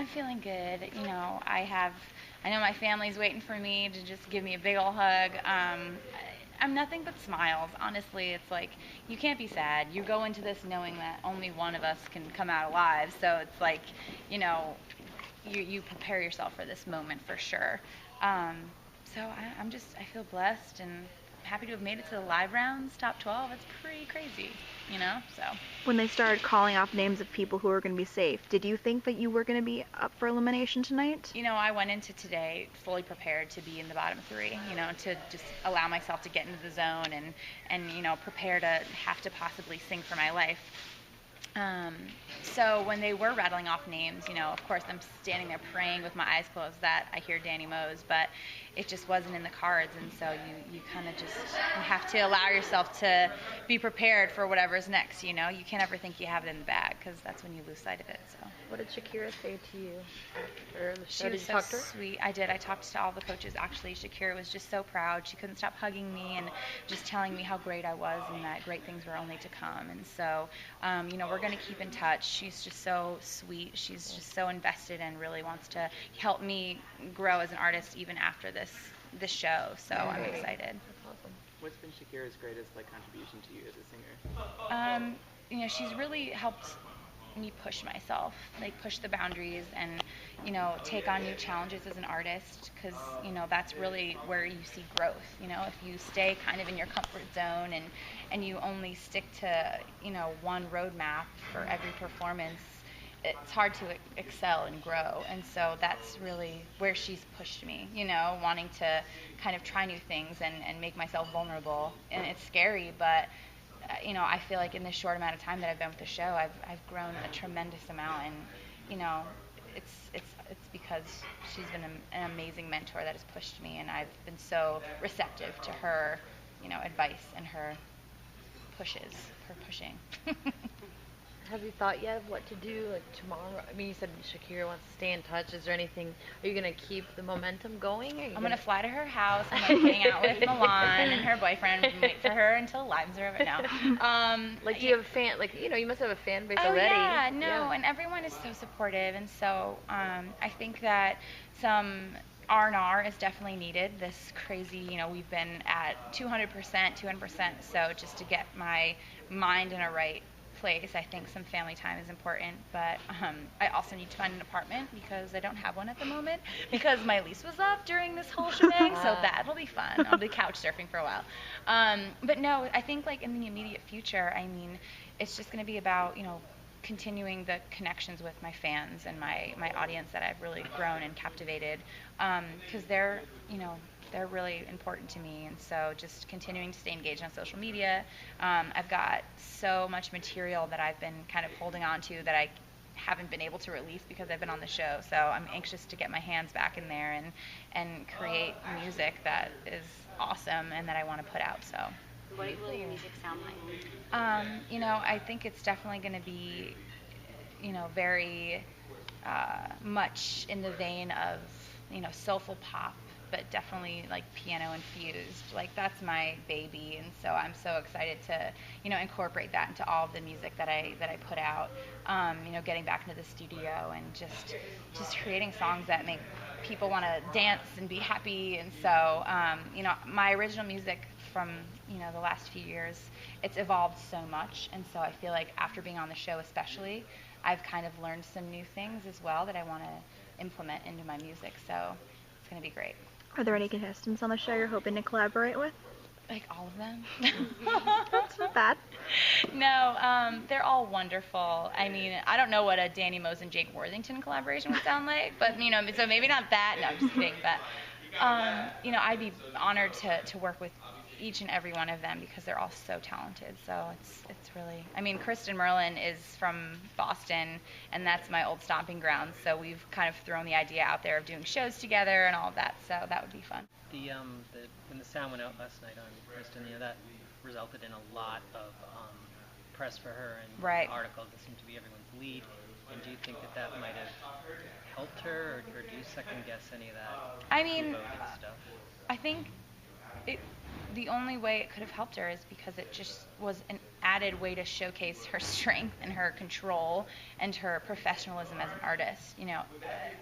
I'm feeling good. I know my family's waiting for me to just give me a big ol' hug. I'm nothing but smiles. Honestly, it's like you can't be sad. You go into this knowing that only one of us can come out alive. So it's like, you know, you prepare yourself for this moment for sure. Um, I feel blessed and happy to have made it to the live rounds, top 12. It's pretty crazy, so. When they started calling off names of people who were going to be safe, did you think that you were going to be up for elimination tonight? I went into today fully prepared to be in the bottom three, to just allow myself to get into the zone and prepare to have to possibly sing for my life. So when they were rattling off names, of course I'm standing there praying with my eyes closed that I hear Dani Moz, but it just wasn't in the cards, and so you kind of just have to allow yourself to be prepared for whatever's next, You can't ever think you have it in the bag, because that's when you lose sight of it, so. What did Shakira say to you after the show? She was so sweet. I did. I talked to all the coaches, actually. Shakira was just so proud. She couldn't stop hugging me and just telling me how great I was and that great things were only to come. And so, we're going to keep in touch. She's just so sweet. She's just so invested and really wants to help me grow as an artist even after this show. So I'm excited. That's awesome. What's been Shakira's greatest contribution to you as a singer? She's really helped me push myself, push the boundaries and, take on new challenges as an artist, because, that's really where you see growth. If you stay kind of in your comfort zone and you only stick to, one roadmap for every performance, it's hard to excel and grow. And so that's really where she's pushed me, wanting to kind of try new things and make myself vulnerable. And it's scary, but I feel like in this short amount of time that I've been with the show, I've grown a tremendous amount, and it's because she's been an amazing mentor that has pushed me, and I've been so receptive to her, advice and her pushing. Have you thought yet of what to do tomorrow? I mean, you said Shakira wants to stay in touch. Is there anything? Are you going to keep the momentum going? I'm going to fly to her house and hang out with Milan and her boyfriend and wait for her until lives are over now. Do you have a fan? You must have a fan base already. Yeah, and everyone is so supportive, and so I think that some R&R is definitely needed. This crazy, we've been at 200%, so just to get my mind in a right place, I think some family time is important, but I also need to find an apartment because I don't have one at the moment because my lease was up during this whole shebang, so that'll be fun. I'll be couch surfing for a while. But no, I think in the immediate future, it's just going to be about, continuing the connections with my fans and my audience that I've really grown and captivated, because they're really important to me, and so just continuing to stay engaged on social media. I've got so much material that I've been kind of holding on to that I haven't been able to release because I've been on the show, so I'm anxious to get my hands back in there and create music that is awesome and that I want to put out. So what will your music sound like? I think it's definitely going to be, very much in the vein of, soulful pop, but definitely piano infused. That's my baby, and so I'm so excited to, incorporate that into all of the music that I put out. Getting back into the studio and just creating songs that make people want to dance and be happy. And so, my original music from, the last few years, it's evolved so much, and so I feel like after being on the show especially, I've kind of learned some new things as well that I want to implement into my music, so it's going to be great. Are there any contestants on the show you're hoping to collaborate with? All of them. That's not bad. No, they're all wonderful. I don't know what a Dani Moz and Jake Worthington collaboration would sound like, but, so maybe not that. No, I'm just kidding. But, I'd be honored to work with each and every one of them because they're all so talented. So it's really, Kristen Merlin is from Boston, and that's my old stomping grounds. So we've kind of thrown the idea out there of doing shows together and all of that. So that would be fun. When the sound went out last night on Kristen, that resulted in a lot of press for her and articles that seemed to be everyone's lead. And do you think that might have helped her, or do you second guess any of that? I think the only way it could have helped her is because it just was an added way to showcase her strength and her control and her professionalism as an artist.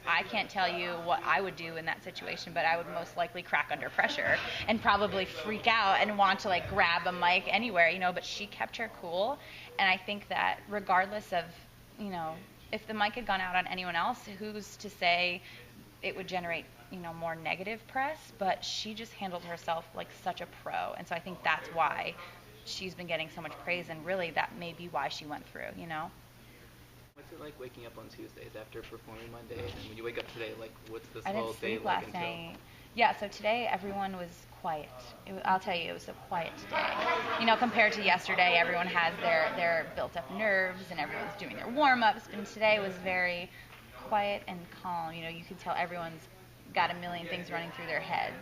I can't tell you what I would do in that situation, but I would most likely crack under pressure and probably freak out and want to like grab a mic anywhere, but she kept her cool. And I think that regardless of, if the mic had gone out on anyone else, who's to say it would generate more negative press, but she just handled herself like such a pro. And so I think that's why she's been getting so much praise, and really that may be why she went through, What's it like waking up on Tuesdays after performing Monday, and when you wake up today, like what's this I whole didn't day sleep like last night. Yeah, so today everyone was quiet. I'll tell you, it was a quiet day. Compared to yesterday, everyone has their built up nerves and everyone's doing their warm-ups, and today was very quiet and calm. You can tell everyone's got a million things running through their heads.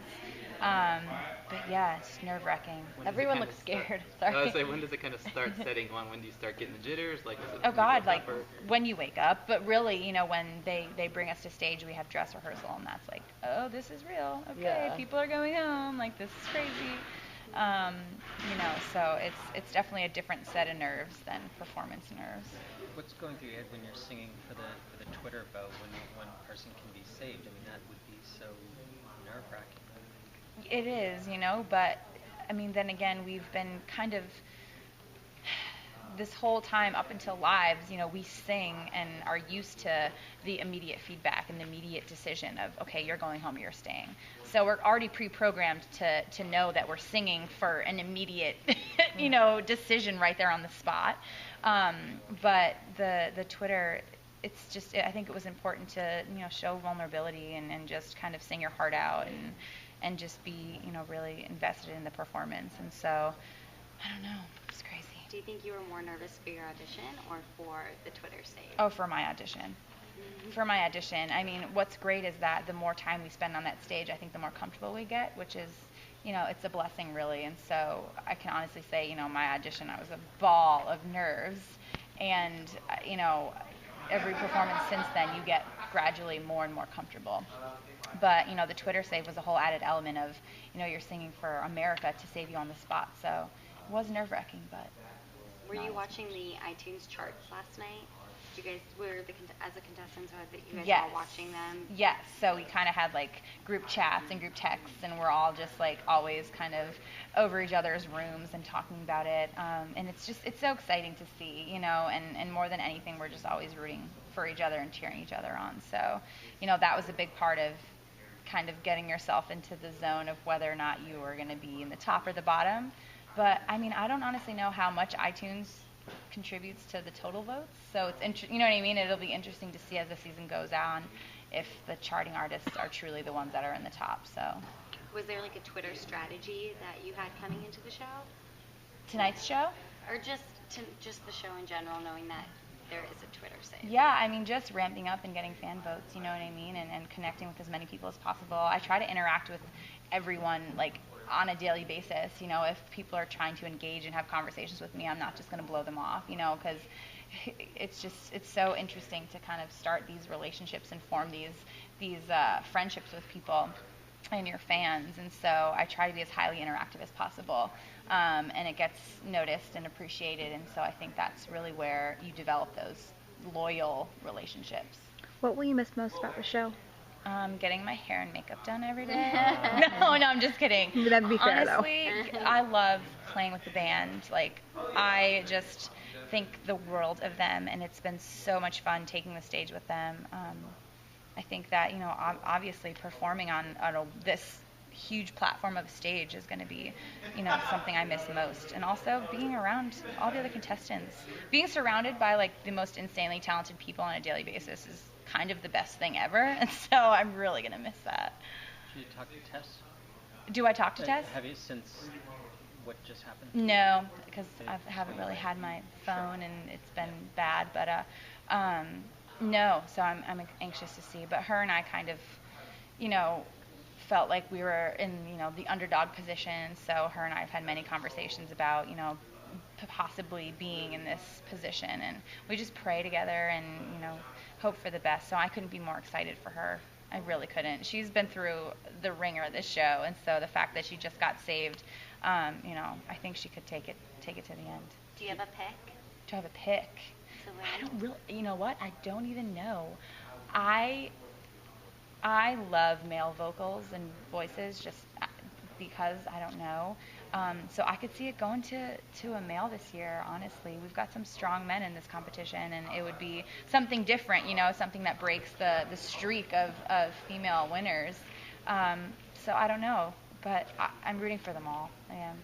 But yeah, it's nerve-wracking. Everyone looks scared. Sorry. I was like, when does it kind of start setting on? When do you start getting the jitters? Like, is it oh God, like when you wake up. But really, when they bring us to stage, we have dress rehearsal, and that's like, oh, this is real. Okay, people are going home. Like, this is crazy. So it's definitely a different set of nerves than performance nerves. What's going through your head when you're singing for the Twitter vote when one person can be saved? I mean, that would be so nerve-wracking. It is, but I mean, then again, we've been kind of this whole time up until lives, we sing and are used to the immediate feedback and the immediate decision of, okay, you're going home, you're staying. So we're already pre-programmed to know that we're singing for an immediate, decision right there on the spot. But the Twitter, it's just, I think it was important to, show vulnerability and just kind of sing your heart out and just be, really invested in the performance. And so, I don't know, it's crazy. Do you think you were more nervous for your audition or for the Twitter save? Oh, for my audition. Mm-hmm. For my audition. I mean, what's great is that the more time we spend on that stage, I think the more comfortable we get, which is, it's a blessing, really. And so I can honestly say, my audition, I was a ball of nerves. And, every performance since then, you get gradually more and more comfortable. But, the Twitter save was a whole added element of, you're singing for America to save you on the spot. So it was nerve-wracking, but... Were you watching the iTunes charts last night? You guys were as a contestant, so that you guys were all watching them? Yes. So we kind of had like group chats and group texts, and we're all just like always kind of over each other's rooms and talking about it. And it's so exciting to see, and more than anything, we're just always rooting for each other and cheering each other on. So, that was a big part of kind of getting yourself into the zone of whether or not you were going to be in the top or the bottom. But, I mean, I don't honestly know how much iTunes contributes to the total votes. So it's you know what I mean? It'll be interesting to see as the season goes on if the charting artists are truly the ones that are in the top. So was there like a Twitter strategy that you had coming into the show? Tonight's show? Or just the show in general, knowing that there is a Twitter save? Yeah, I mean, just ramping up and getting fan votes, you know what I mean? And connecting with as many people as possible. I try to interact with everyone, like, on a daily basis. If people are trying to engage and have conversations with me, I'm not just going to blow them off, because it's so interesting to kind of start these relationships and form these friendships with people and your fans. And so I try to be as highly interactive as possible, and it gets noticed and appreciated. And so I think that's really where you develop those loyal relationships. What will you miss most about the show? Getting my hair and makeup done every day. No, I'm just kidding. That'd be fair, honestly, though. I love playing with the band. Like, I just think the world of them, and it's been so much fun taking the stage with them. I think that, obviously performing on this huge platform of a stage is going to be, something I miss most. And also being around all the other contestants. Being surrounded by, like, the most insanely talented people on a daily basis is kind of the best thing ever, and so I'm really going to miss that. Did you talk to Tess? Do I talk to Tess? Have you, since what just happened? No, because I haven't really had my phone, and it's been bad, but no, so I'm anxious to see. But her and I kind of, felt like we were in, the underdog position, so her and I have had many conversations about, possibly being in this position, and we just pray together and, hope for the best. So I couldn't be more excited for her I really couldn't. She's been through the ringer of this show, and so the fact that she just got saved, I think she could take it to the end. Do you have a pick? Do I have a pick? I don't really. You know what? I don't even know. I love male vocals and voices just because I don't know. So I could see it going to a male this year, honestly. We've got some strong men in this competition, and it would be something different, something that breaks the streak of female winners. So I don't know, but I'm rooting for them all. I am.